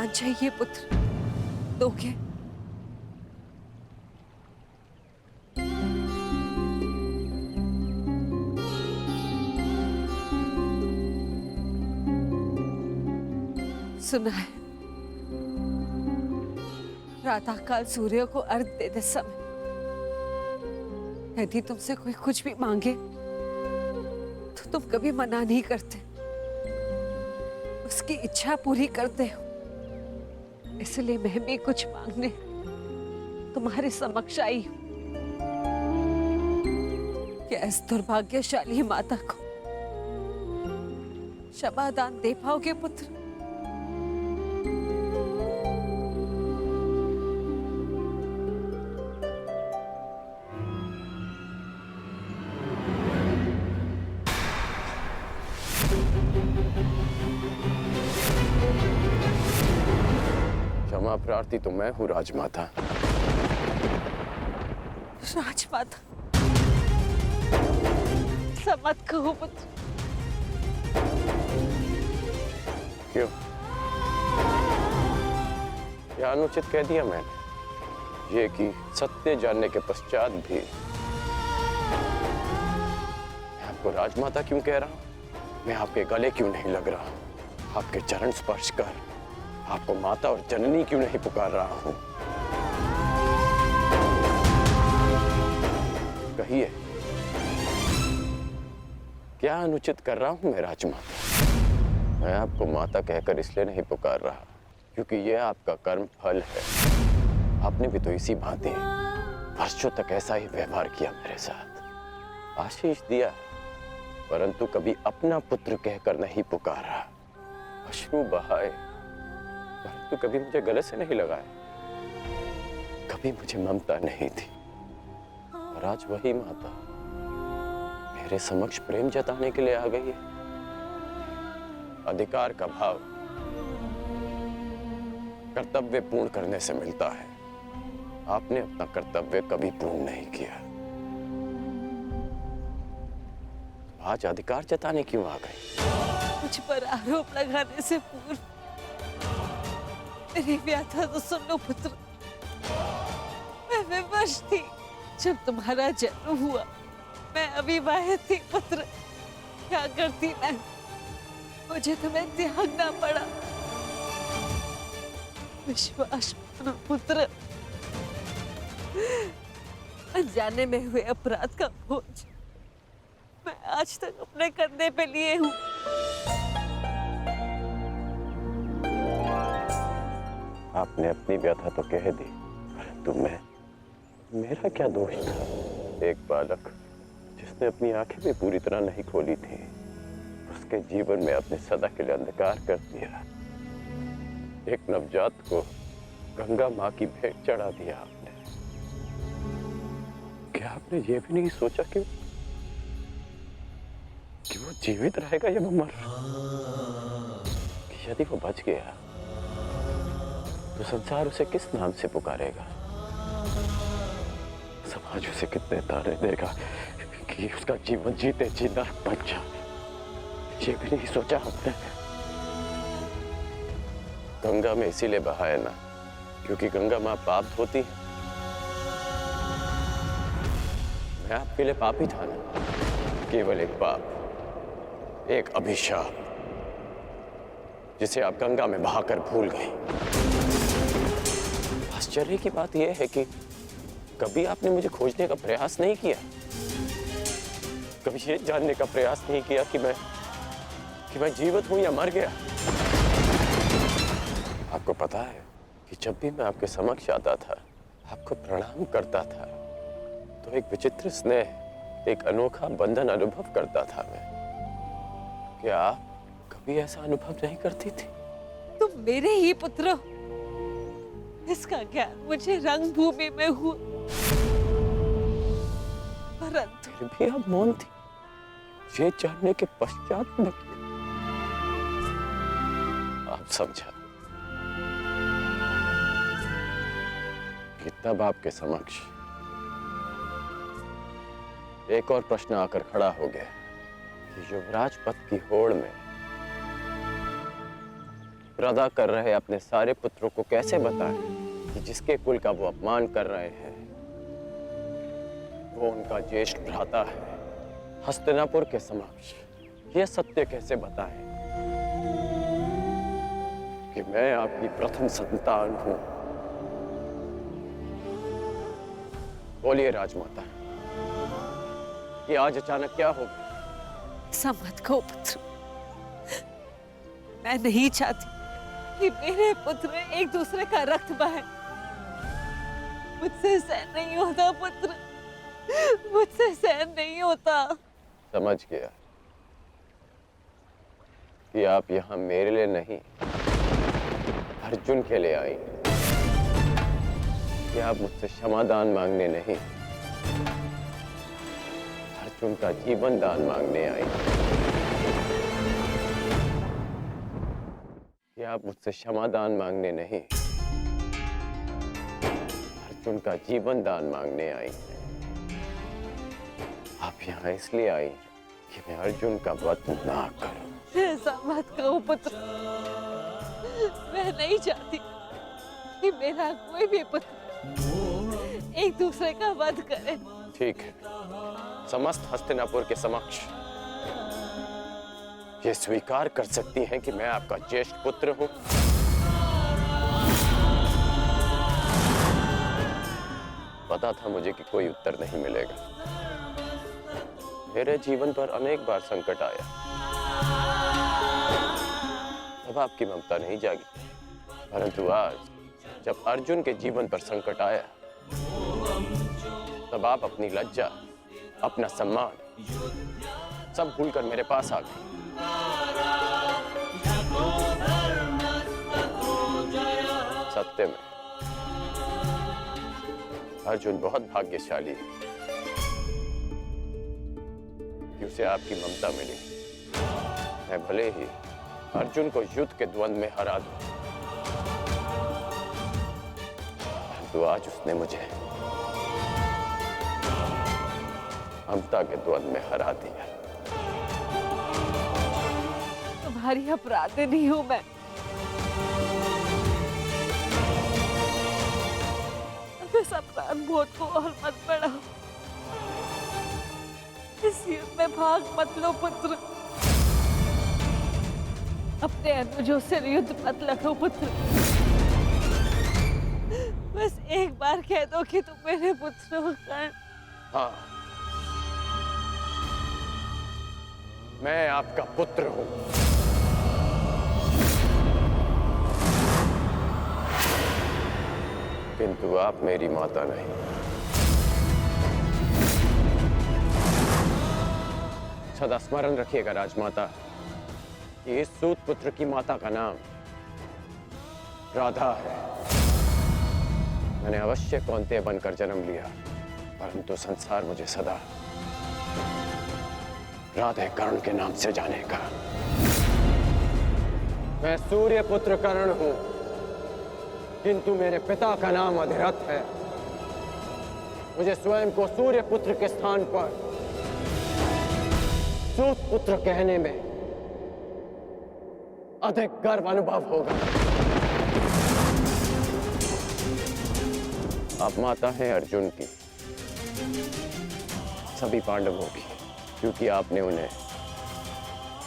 वरदान चाहिए पुत्र, दोगे? सुना है, प्रातःकाल सूर्य को अर्घ देते समय यदि तुमसे कोई कुछ भी मांगे तो तुम कभी मना नहीं करते, उसकी इच्छा पूरी करते हो। इसलिए मैं भी कुछ मांगने तुम्हारे समक्ष आई हूं कि इस दुर्भाग्यशाली माता को क्षमादान दे पाओगे पुत्र? क्षमा प्रार्थी तो मैं हूँ राजमाता। राजमाता ऐसा मत कहो पुत्र। क्यों? क्या अनुचित कह दिया मैंने? ये कि सत्य जानने के पश्चात भी मैं आपको राजमाता क्यों कह रहा हूं? मैं आपके गले क्यों नहीं लग रहा हूं? आपके चरण स्पर्श कर आपको माता और जननी क्यों नहीं पुकार रहा हूं? कहिए, क्या अनुचित कर रहा हूं मैं राजमाता? मैं आपको माता कहकर इसलिए नहीं पुकार रहा क्योंकि यह आपका कर्म फल है। आपने भी तो इसी भांति वर्षों तक ऐसा ही व्यवहार किया मेरे साथ, आशीष दिया, परंतु कभी अपना पुत्र कहकर नहीं पुकारा, अश्रु बहाए परंतु कभी मुझे गले से नहीं लगाया, कभी मुझे ममता नहीं थी। और आज वही माता मेरे समक्ष प्रेम जताने के लिए आ गई है। अधिकार का भाव कर्तव्य पूर्ण करने से मिलता है। आपने अपना कर्तव्य कभी पूर्ण नहीं किया, आज अधिकार जताने क्यों आ गई? मुझ पर आरोप लगाने से पूर्व मेरी व्याथा तो सुन लो पुत्र। मैं विवश थी जब तुम्हारा जन्म हुआ, मैं अविवाहित थी पुत्र। क्या करती मैं, मुझे तुम्हें त्यागना पड़ा। विश्वास मानो पुत्र, अनजाने में हुए अपराध का बोझ मैं आज तक अपने कंधे पे लिए हूँ। आपने अपनी व्यथा तो कह दी, परंतु मेरा क्या दोष था? एक बालक जिसने अपनी आंखें भी पूरी तरह नहीं खोली थी, उसके जीवन में आपने सदा के लिए अंधकार कर दिया। एक नवजात को गंगा माँ की भेंट चढ़ा दिया आपने। क्या आपने ये भी नहीं सोचा कि वो जीवित रहेगा या वो मर? कि यदि वो बच गया तो संसार उसे किस नाम से पुकारेगा? समाज उसे कितने ताने देगा कि उसका जीवन जीते जी नरक बन जाए? ये भी नहीं सोचा हमने। गंगा में इसीलिए बहाया ना क्योंकि गंगा मां पाप धोती है। मैं आपके लिए पापी था ना, केवल एक पाप, एक अभिशाप जिसे आप गंगा में बहाकर भूल गए। आश्चर्य की बात यह है कि कभी आपने मुझे खोजने का प्रयास नहीं किया, कभी ये जानने का प्रयास नहीं किया कि मैं जीवित हूं या मर गया। आपको पता है कि जब भी मैं आपके समक्ष आता था, आपको प्रणाम करता था, तो एक विचित्र स्नेह, एक अनोखा बंधन अनुभव करता था मैं। क्या आप कभी ऐसा अनुभव नहीं करती थी? तुम मेरे ही पुत्र हो, इसका ज्ञान मुझे रंग भूमि में हुआ, परंतु फिर भी आप मौन थी। ये जानने के पश्चात में आप समझा कि तब आपके समक्ष एक और प्रश्न आकर खड़ा हो गया कि युवराज पद की होड़ में राधा कर रहे अपने सारे पुत्रों को कैसे बताएं कि जिसके कुल का वो अपमान कर रहे हैं वो उनका ज्येष्ठ भ्राता है हस्तिनापुर के समक्ष? ये सत्य कैसे बताएं कि मैं आपकी प्रथम संतान हूं? बोलिए राजमाता, ये आज अचानक क्या हो गया? ऐसा मत कहो पुत्र। मैं नहीं चाहती कि मेरे पुत्र एक दूसरे का रक्त बहे। मुझसे सहन नहीं होता पुत्र, मुझसे सहन नहीं होता। समझ गया कि आप यहाँ मेरे लिए नहीं अर्जुन के लिए आई, कि आप मुझसे क्षमादान मांगने नहीं अर्जुन का जीवन दान मांगने आई। कि आप मुझसे क्षमादान मांगने नहीं अर्जुन का जीवन दान मांगने आई। आप यहाँ इसलिए आई कि मैं अर्जुन का वध ना करूं। ऐसा मत कहो पुत्र। मैं नहीं चाहती कि मेरा कोई भी पुत्र एक दूसरे का वध करे। ठीक है, समस्त हस्तिनापुर के समक्ष ये स्वीकार कर सकती हैं कि मैं आपका ज्येष्ठ पुत्र हूं? पता था मुझे कि कोई उत्तर नहीं मिलेगा। मेरे जीवन पर अनेक बार संकट आया, तब आपकी ममता नहीं जागी, परंतु आज जब अर्जुन के जीवन पर संकट आया तब आप अपनी लज्जा, अपना सम्मान सब भूलकर मेरे पास आ गए। सत्य में अर्जुन बहुत भाग्यशाली है कि उसे आपकी ममता मिली। मैं भले ही अर्जुन को युद्ध के द्वंद्व में हरा दूं, परंतु आज उसने मुझे ममता के द्वंद्व में हरा दिया। तुम्हारी अपराधी नहीं हूं मैं। इस अपराध बोध को और मत बढ़ाओ। इस युद्ध में भाग मत लो पुत्र। अपने अनुजों से युद्ध मत लड़ो पुत्र। बस एक बार कह दो कि तुम मेरे पुत्र हो कर्ण। हाँ, मैं आपका पुत्र हूं। किंतु आप मेरी माता नहीं। सदा स्मरण रखिएगा राजमाता कि इस सूत पुत्र की माता का नाम राधा है। मैंने अवश्य कौंतेय बनकर जन्म लिया, परंतु संसार मुझे सदा राधे कर्ण के नाम से जानेगा। मैं सूर्य पुत्र कर्ण हूं, किंतु मेरे पिता का नाम अधिरथ है। मुझे स्वयं को सूर्य पुत्र के स्थान पर सूत पुत्र कहने में अधिक गर्व अनुभव होगा। आप माता हैं अर्जुन की, सभी पांडवों की, क्योंकि आपने उन्हें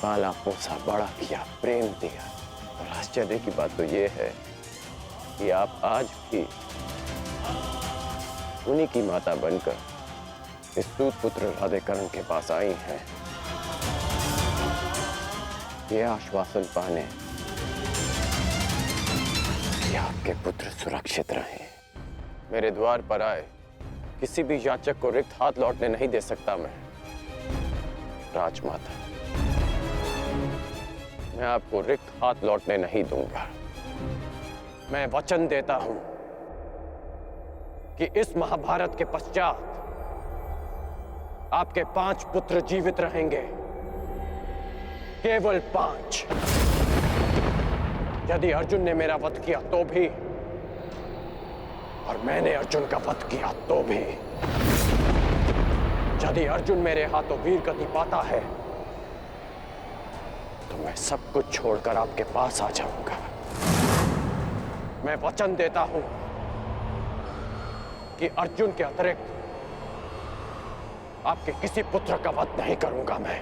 पाला पोसा बड़ा किया, प्रेम दिया। और आश्चर्य की बात तो यह है कि आप आज भी उन्हीं की माता बनकर इस सूत पुत्र राधे कर्ण के पास आई हैं, ये आश्वासन पाने कि आपके पुत्र सुरक्षित रहें। मेरे द्वार पर आए किसी भी याचक को रिक्त हाथ लौटने नहीं दे सकता मैं। राजमाता, मैं आपको रिक्त हाथ लौटने नहीं दूंगा। मैं वचन देता हूं कि इस महाभारत के पश्चात आपके 5 पुत्र जीवित रहेंगे, केवल 5। यदि अर्जुन ने मेरा वध किया तो भी, और मैंने अर्जुन का वध किया तो भी। यदि अर्जुन मेरे हाथों वीर गति पाता है तो मैं सब कुछ छोड़कर आपके पास आ जाऊंगा। मैं वचन देता हूं कि अर्जुन के अतिरिक्त आपके किसी पुत्र का वध नहीं करूंगा मैं।